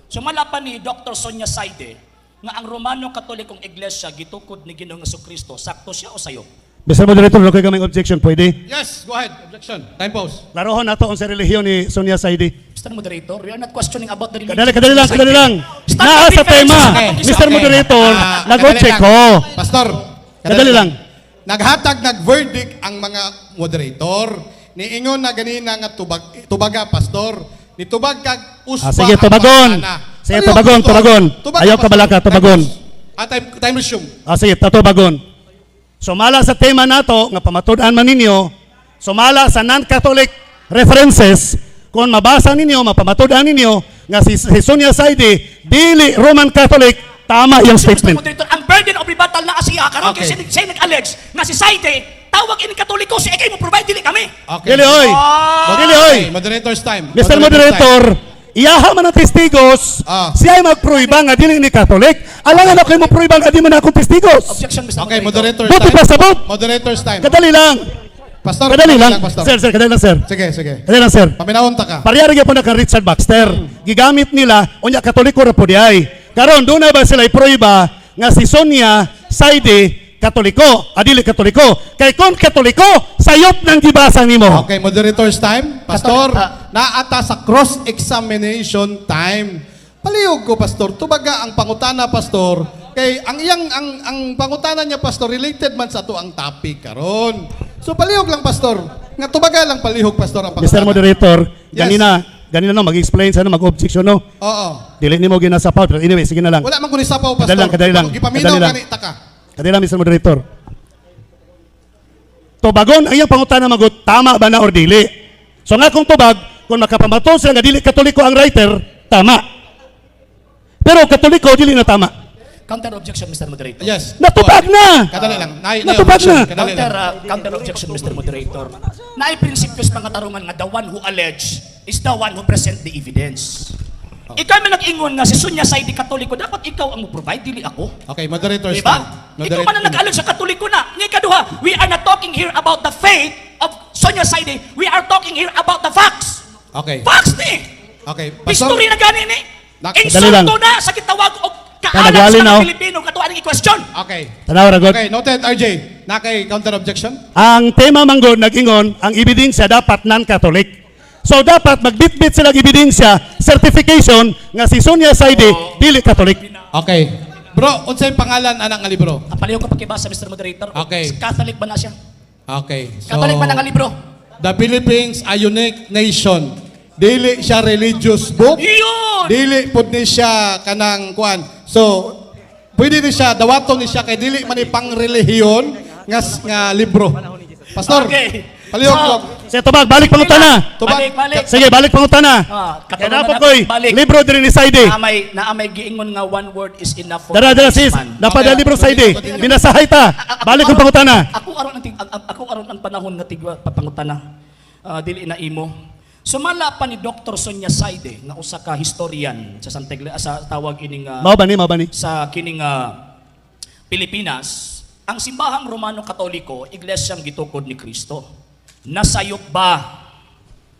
Sumala pa ni Dr. Sonia Saide nga ang Romano Katolikong Iglesia gitukod ni Ginoong Jesucristo, sakto siya o sayo? Mr. Moderator, no kayo kaming objection, pwede? Yes, go ahead. Objection. Time pause. Larohon nato ang sa relihiyon ni Sonia Saidi. Mr. Moderator, we are not questioning about the religion. Kadali lang. Stop Naa the sa tema. defense. Mr. Moderator, nag-check ko. Pastor, Kadali lang. Naghatag nag-verdict ang mga moderator. Niingon na ganina nga tubaga pastor. Nitubag kag usba. Sige, tubagon. ang pangutana. Sige, Palihog, tubagon. Tubaga, Ayaw ka pastor. balaka, tubagon. Time resume. Sige, tato bagon. Sumala sa tema nato, nga pamatud-an man ninyo, sumala sa non-Catholic references, kung mabasa ninyo, mapamatud-an ninyo, nga si Sonia Saidi, dili Roman Catholic, tama yung statement. Ang burden of rebuttal na asiya karon Okay. kasi siya nag-allege nga si Saite tawag ini Katoliko si ikay mo provide dili kami. Okay. Dili, oy! Dili, oy! Moderator's time. Mr. Moderator, iyaha man ang testigos, siya ay magpruiba nga dili ni Catholic. Alangan ako mo pruiba nga di man akong testigos. Objection Mr. Okay, Moderator. moderator's Buti pa time. sabot. Moderator's time. Kadali lang. Pastor, Kadali lang. Pastor. Sir, kadali lang, sir. Sige, sige. Kadali lang, sir. Paminahon ta ka. Pariyari po na kang Richard Baxter. Gigamit nila, unya Katoliko ra po di ay. Karon, doon na ba sila iproiba nga si Sonia Saidi Katoliko, adili Katoliko. Kay kung Katoliko, sayop ng gibasa nimo. Okay, moderator's time. Pastor, naata sa cross-examination time. Palihog ko, Pastor. Tubaga ang pangutana, Pastor. Kay ang pangutana niya, Pastor, related man sa to ang topic karon. So palihog lang, Pastor. Nga tubaga lang palihog, Pastor, ang pangutana. Mr. Moderator, Yes. ganina no, mag-explain sana, mag-objection no. Oo. Dili nimo ginasapaw, pero anyway, sige na lang. Wala man ko ni sapaw, Pastor. Kadali lang. Gipaminaw Kadali lang. kani taka. Kadali lang, Mr. Moderator. Tubagon, ang iyang pangutana magot, tama ba na or dili? So nga kung tubag, kung makapamato sila nga dili Katoliko ang writer, tama. Pero Katoliko, dili na tama. Counter objection Mr. Moderator. Yes. Natupag na! Kadali lang. Natupag na! Kadali lang. Counter objection Mr. Moderator. Naay prinsipyos mga tarungan nga the one who allege is the one who present the evidence. Ikaw man nag-ingon nga si Sonia Saidi Katoliko, dapat ikaw ang mo-provide, dili ako. Okay, moderator's Diba? time. Ikaw man ang nag-allege sa Katoliko na. Nga ikaduha, we are not talking here about the faith of Sonia Saidi. We are talking here about the facts. Okay. Facts ni! Okay. Pastor, History na gani ni! Dali lang. Insulto na sa kitawag o kaalam Nagwali sa na, mga oh. Pilipino katuan ng question. Okay. Tanaw ra god. Okay, noted, RJ. Na kay counter objection? Ang tema manggod nag-ingon, ang ebidensya dapat non-Catholic. So dapat magbitbit sila ng ebidensya, certification nga si Sonia Saidi dili Catholic. Okay. Bro, unsay pangalan anak nga libro? Apaliw ka pakibasa Mr. Moderator. Okay. Catholic ba na siya? Okay. Catholic ba na nga libro? The Philippines a unique nation. Dili siya religious book. Iyon! Dili pud ni siya kanang kuan. So pwede ni siya dawaton ni siya kay dili man ni pangrelihiyon nga libro. Pastor. Okay. Palihog So, ko. Sa tubag, balik pangutana. Balik. Sige, balik pangutana. Kaya Katulad dapat na ko'y balik. libro din ni Saidi. Naamay giingon nga one word is enough for Dara sis, man. dapat ang libro Saidi. Binasahay ta. Balik ang pangutana. Ako aron ang panahon nga tigwa papangutana. Dili na imo. Sumala pa ni Dr. Sonia Saidi nga usa ka historian sa sa tawag ining Mao ba ni? sa kining Pilipinas, ang simbahang Romano Katoliko, iglesyang gitukod ni Kristo. Nasayop ba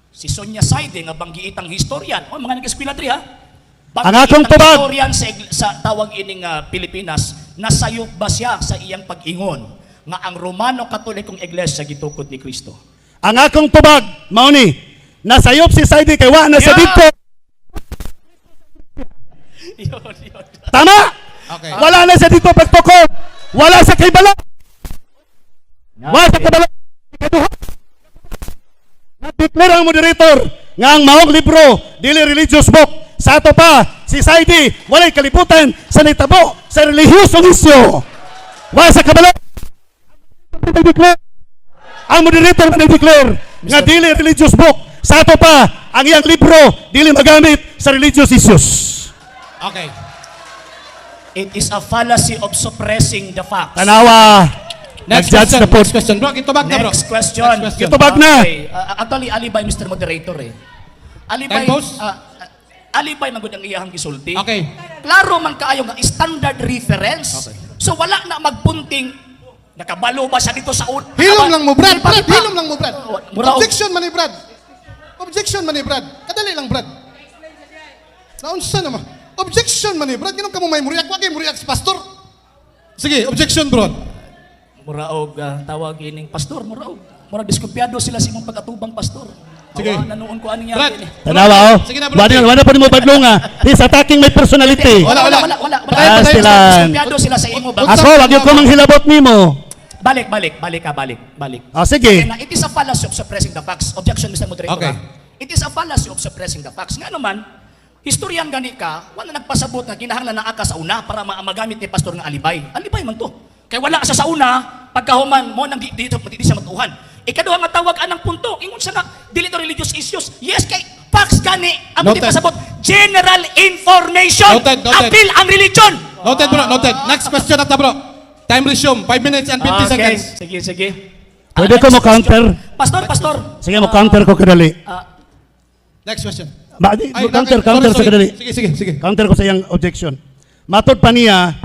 si Sonia Saidi nga banggiitang historian? O mga nag-eskwela diri ha? Ang akong tubag. Historian sa tawag ining Pilipinas, nasayop ba siya sa iyang pag-ingon nga ang Romano Katolikong iglesia gitukod ni Kristo? Ang akong tubag, mao ni, nasayop si Saidi kay wa na sa Yeah. dito. Yun. Tama? Okay. Wala na sa dito pagtukod. Wala sa kaybala. Wala sa kaybala. Nag-declare ang moderator nga ang maong libro, dili religious book. Sa ato pa, si Saidi, walay kalibutan sa nitabo sa relihiyosong isyo. Wala sa kabala. Nag-declare. Ang moderator nag-declare nga dili religious book. Sa ato pa, ang iyang libro, dili magamit sa religious issues. Okay. It is a fallacy of suppressing the facts. Tanawa. Next Nag-judge question. na po. Next question. Bro, itubag na, bro. Next question. Next question. Itubag na. Okay. Actually, alibay, Mr. Moderator eh. Alibay, Time pause? alibay magud ang iyahang gisulti. Okay. Klaro man kaayo nga standard reference. Okay. So wala na magpunting nakabalo ba siya dito sa Hilom lang mo, Brad. Di ba, Brad, di ba? hilom lang mo, Brad. Mura- Objection man ni Brad. Objection man ni Brad. Kadali lang, Brad. Naunsa naman. Objection man ni Brad. Ganun ka mo may muriak. Wag muriak si pastor. Sige, objection, bro. Muraog tawag ining pastor, muraog. Murag diskumpiyado sila sa imong pag-atubang pastor. Sige. Awa, nanuon ko aning Brad. yakin eh. Tanawa, oh. Sige na, bro. Wala pa mo badlonga. He's attacking my personality. Wala. Ah, sila. Diskumpiyado sila sa imo ba? Ako, wag yung ko manghilabot nimo. Balik. Ah, sige. Kaya na, it is a fallacy of suppressing the facts. Objection, Mr. Moderator. Okay. ha? It is a fallacy of suppressing the facts. Nga naman, Historian gani ka, wala nagpasabot na kinahanglan na aka sa una para magamit ni pastor nga alibay. Alibay man to. Kay wala sa una, pagkahuman mo nang dito siya matuhan. Ikaduha nga tawag anang punto, ingon siya nga dili to religious issues. Yes kay facts gani ang Noted. pasabot. General information. Noted, noted. Appeal ang religion. Noted bro, noted. Next question na bro. Time resume, 5 minutes and 50 seconds. Sige. Pwede ko mo counter? Pastor. Sige, mo counter ko kadali. Next question. Counter sa kadali. Sige. Counter ko sa iyang objection. Matod pa niya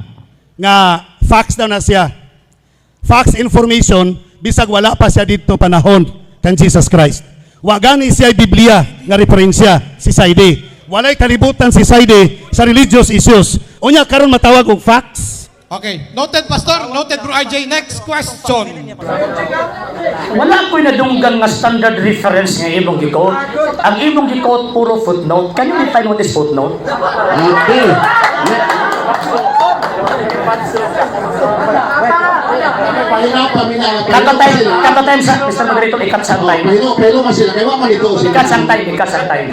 nga facts daw na siya. Facts information bisag wala pa siya dito panahon kan Jesus Christ. Wa gani siya Biblia nga referensya si Saidi. Walay kalibutan si Saidi sa religious issues. Unya karon matawag og facts. Okay, noted pastor, noted bro RJ. Next question. Wala ko'y nadunggan nga standard reference nga imong gikot. Ang imong gikot puro footnote. Can you define what is footnote? Okay. Kato time sa Mr. Moderator, ikat sa time. Pero mas sila, kaya man ito sila. Ikat sa time.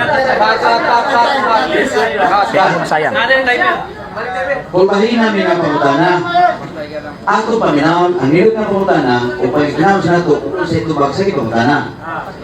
Sayang. Kung mahina may nga pangutana, ako paminaon, ang nilog na pangutana, upang ginawin sa nato, kung sa itubag sa pangutana.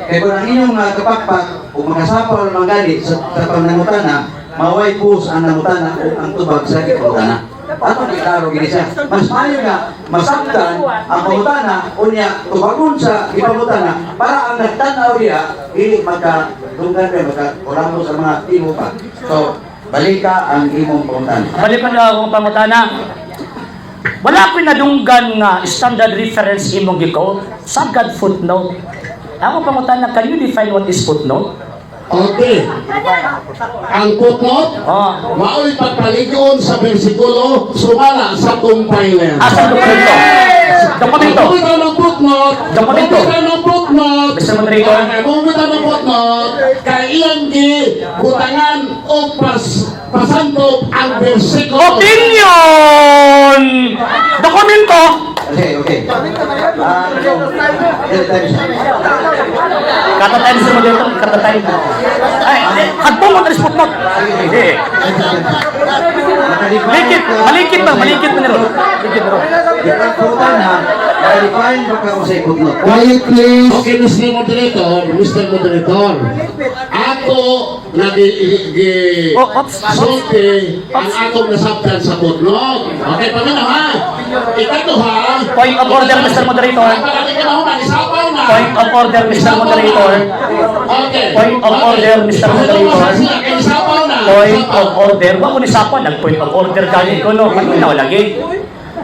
Kaya kung ang inyong kapakpak, kung makasapaw ng mga gali sa pangutana, maway pus ang nangutana o ang tubag sa pangutana. Ato kiklaro gini siya. Mas mayo nga, masaktan ang pangutana, unya, tubagon sa ipangutana, para ang nagtanaw niya, hindi magkadunggan kayo, magkakulamo sa mga timo pa. So, balik ka ang imong pangutana. Balikan na akong pangutana. Wala ko'y nadunggan nga standard reference imong gikot. Sagad footnote. Ako pangutana, can you define what is footnote? Okay. Ang footnote, mao'y pagpaligon sa bersikulo, sumala sa compiler. Asa dokumento? Dokumento. Bumita ng footnote, Dokumento. bumita ng footnote, Mr. Moderator. bumita ng footnote, kay iyang butangan o pasantog ang bersikulo. Opinion! Dokumento! Okay. Kata time sa moderator, kata time. Ay, hadpong mo na rin footnote. Hindi. Malikit ba nero? Ang pangutana, define baka ko sa footnote. Quiet please. Okay, Mr. Moderator. Ako sulti ang atong nasabtan sa footnote. Okay, pamina ha? Ikato ha? Point of order, Mr. Moderator. Point of order, Mr. Moderator. Okay. Point of order, Mr. Moderator. Point of order. Wa ko ni sapon, nag-point of order galing ko, no? Pagkinaw lagi.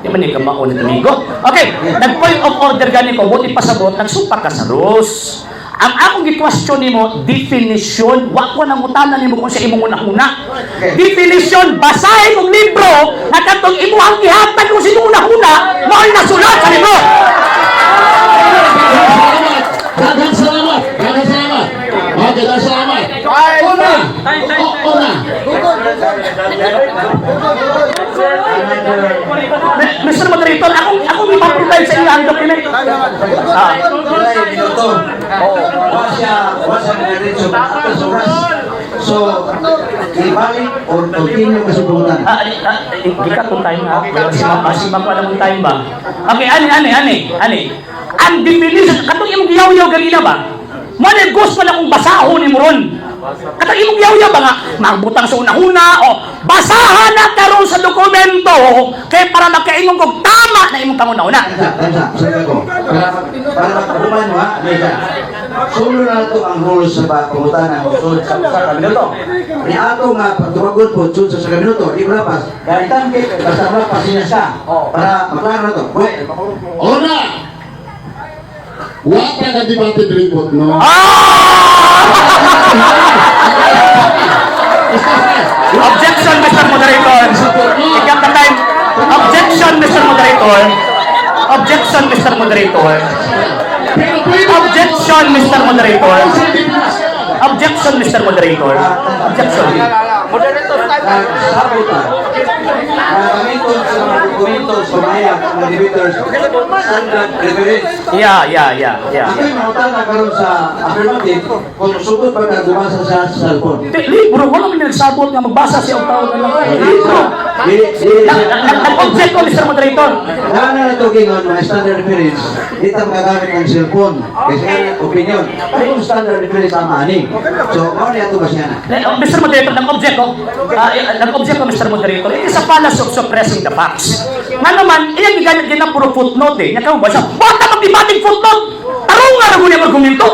Di man ni kamao ni Domingo. Okay, nag-point of order galing ko, buti pasabot, nagsupak ka sa rules. Ang akong gi-question nimo, definition, wa ko nang utanan nimo kung sa imong una-una. Definition, basahin mong libro na katong imuhang gihatag kung sino una-una, mao'y nasulat sa libro. Daghang salamat. Okay, daghang salamat. Una. Mr. Moderator, ako ipaprovide sa inyo ang document. Minuto. Wasa na rin sa oras. So, ibalik o continue ka sa pangutana. Gikat kung time ha. Si Ma'am alam mong time ba? Okay, ani. Ang definition, katong imong giyaw-yaw ganina ba? Mali gusto na kong basahon ni Moron. Katong imong giyaw-yaw ba nga? Magbutang sa una-una o basahan na karon sa dokumento kay para makaingon kog tama na imong panguna-una. Sabi ko, para magpaguman mo ha, sunod na ito ang rules sa pangutana. Sunod sa minuto. Ni ato nga, pagtumagot po, sunod sa minuto, di ko lapas. Kahit tangkit, basta lapas niya siya. Para maklaro na ito. Una. Wa pa ka debate report, no? Objection, Mr. Moderator. Ikat na time. Objection, Mr. Moderator. Objection, Mr. Moderator. Objection, Mr. Moderator. Objection, Mr. Moderator. Objection. sabutan. Gamiton sa mga dokumento sa maya, mga debaters, standard reference. Ako'y mautan na karoon sa affirmative kung sugod pa ka gumasa sa cellphone. Libro, wala man nagsabot nga magbasa siya ang tao na lang. Nag-object ko, Mr. Moderator. Wala na ito gingon, mga standard reference, dito magagamit ng cellphone. Kasi opinion, ay kung standard reference ang ani. So, ano niya ito ba siya na? Mr. Moderator, nag-object ko, Mr. Moderator. It is a fallacy of suppressing the facts. Nga naman, iyan giganit din ang puro footnote eh. Nga kamo ba siya? Huwag na magdibating footnote! Tarong nga rin yung argumento.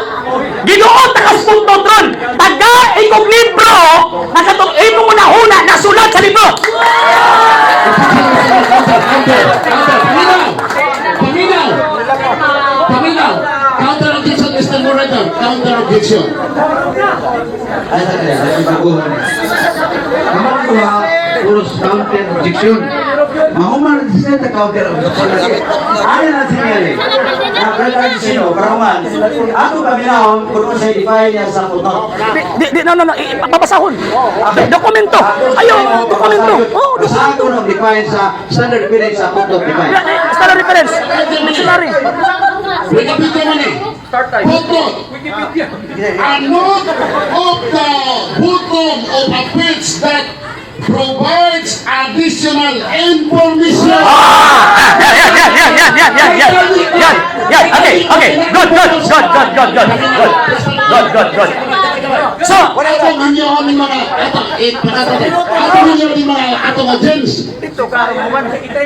Ginoon takas footnote ron. Taga ikong libro, nakatong ito mo na huna, nasulat sa libro. Paminaw. Counter objection, Mr. Moderator. Counter objection. Ay, sa baguhan niya. Naman ko ha, puros counter objection. Mahuman siya sa counter objection. Ano na sinili? Nakakalaga sino, karaman. Ako kami na kung siya i-define niya sa puto. Babasahon. Dokumento. Ayaw, dokumento. Saan ko nang define sa standard reference sa puto define? Standard reference. Dictionary. Wikipedia man eh. Footnote. A note of the footnote of a page that provides additional information. Good. So, Wala akong hanyoon ng mga atong agents. Dito ka,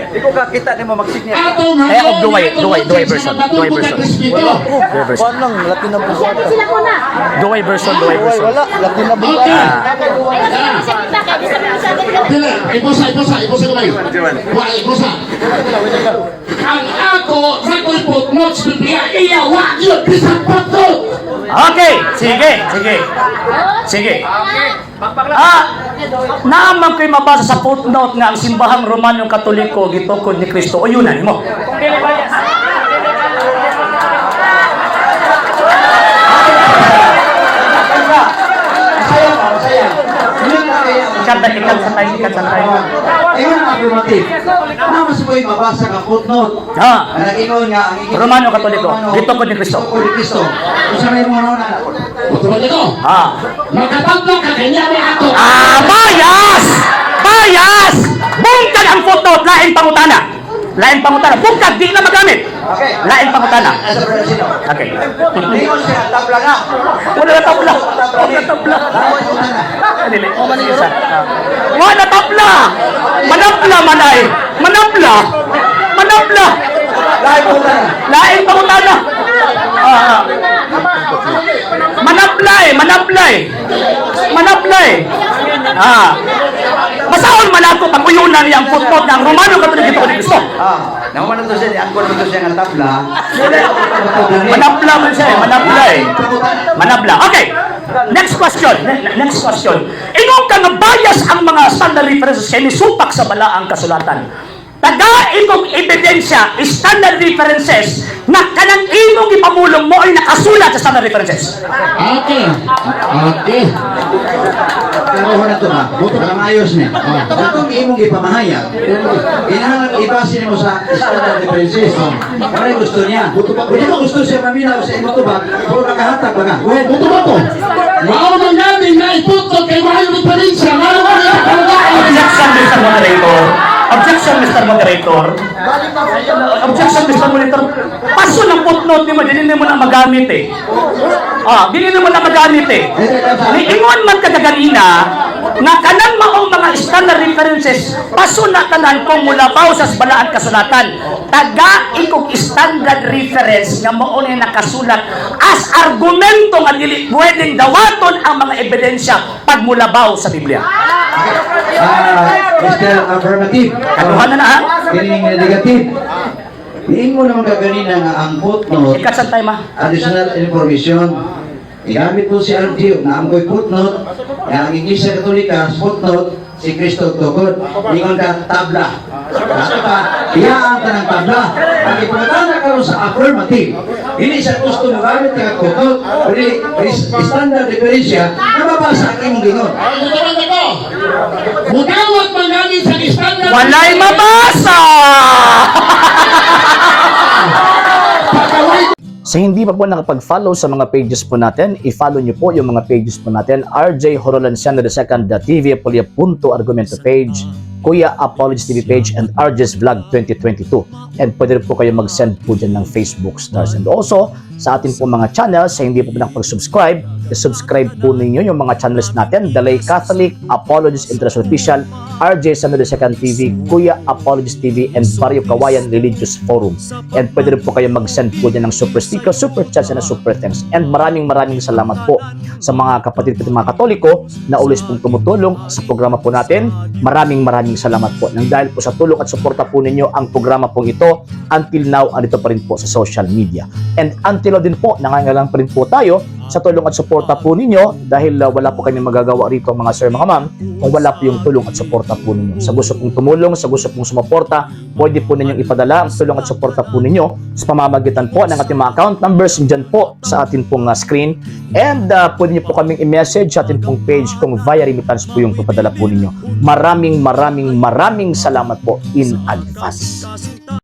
di ko kakita ni mo magsignya. Atong Duway version. Wala, Latin na buka. Dili, ibusa kamay. Ibusa. Ang ako, sako'y footnotes, Biblia, iya, wag yun, bisang footnote. okay, sige. Naman ko'y mabasa sa footnote nga ang simbahang Romanong Katoliko gitukod ni Kristo. O yun na, mo. Ikat sa tayo. Ayun ang affirmative. Naman sa ko'y mabasa ka footnote. Nag-ingon nga ang Romano Katoliko, gitukod ni Kristo. Gitukod ni Kristo. Kung sa may mga na. Betul ito. Makatabla ka kanya ni ako. Bias! Bungkag ang footnote, lain pangutana. Bungkag, di na magamit. Okay. Lain pangutana. Asa pa sino? Okay. Ingon siya, tabla nga. Wala na tabla. Wala tabla. Manapla manay. Lain pangutana. Manaplay. Masahol man ako pag uyunan niya ang footnote ng Romano Katoliko gitukod ni Kristo. Naman ito siya, ang kono ito siya ng tabla. Manapla man siya, manapla. Okay. Next question. Ingon ka nga bias ang mga standard references kay nisupak sa balaang kasulatan. Taga-imong ebidensya, standard references, na kanang imong ipamulong mo ay nakasulat sa standard references. Okay. Pero na ito ba? Buto ka maayos niya. Itong imong ipamahayag, inahanap ibase mo sa standard references. Ano yung gusto niya? Kung mo gusto siya maminaw sa imo ito ba, puro nakahatag ba nga? Buto ba to? Mao man namin na iputok kay maayong diferensya. Objection, Mr. Moderator. Paso ng footnote ni mo, hindi mo na magamit eh. Hindi mo na magamit eh. Niingon man kagaganina, na kanang maong mga standard references, paso na tanan kung mulabaw sa balaan kasulatan. Taga ikong standard reference nga mao ni nakasulat as argumento nga dili pwedeng dawaton ang mga ebidensya pag mulabaw sa Biblia. Mr. Affirmative. Kaduhan na ha? Kining negative. Diin mo naman kaganina nga ang footnote. Ikatsantay ma. Additional information. Igamit po si RTO na ang ko'y footnote. Ang Iglesia Katolika, footnote, si Kristo tukod. Ingon ka tabla. Kaso ka, iyaan ka ng tabla. Ang ipagkana ka sa affirmative. Hindi siya gusto mo gamit ka footnote. Hindi standard diferensya. mabasa ang imong gingon. Ay, naman ako. Mudawat man namin sa standard. Walay mabasa! Sa hindi pa po nakapag-follow sa mga pages po natin, i-follow nyo po yung mga pages po natin, RJ Horolanciano II TV, Argumento page, Kuya Apologies TV page, and RJ's Vlog 2022. And pwede rin po kayo mag-send po dyan ng Facebook stars. And also, sa atin po mga channels, sa hindi po nakapag-subscribe, i-subscribe po ninyo yung mga channels natin, Dalay Catholic, Apologies International Official, RJ Sanado II TV, Kuya Apologies TV, and Barrio Kawayan Religious Forum. And pwede rin po kayo mag-send po dyan ng super sticker, super chats, and super thanks. And maraming salamat po sa mga kapatid at mga Katoliko na ulis pong tumutulong sa programa po natin. Maraming salamat po. Nang dahil po sa tulong at suporta po ninyo, ang programa pong ito, until now, andito pa rin po sa social media. And until now din po, nangangailangan pa rin po tayo sa tulong at suporta po ninyo dahil wala po kami magagawa rito mga sir, mga ma'am, kung wala po yung tulong at suporta po ninyo. Sa gusto pong tumulong, sa gusto pong sumuporta, pwede po ninyong ipadala ang tulong at suporta po ninyo sa pamamagitan po ng ating mga account numbers dyan po sa ating pong screen. And pwede nyo po kaming i-message sa ating pong page kung via remittance po yung ipadala po ninyo. Maraming salamat po in advance.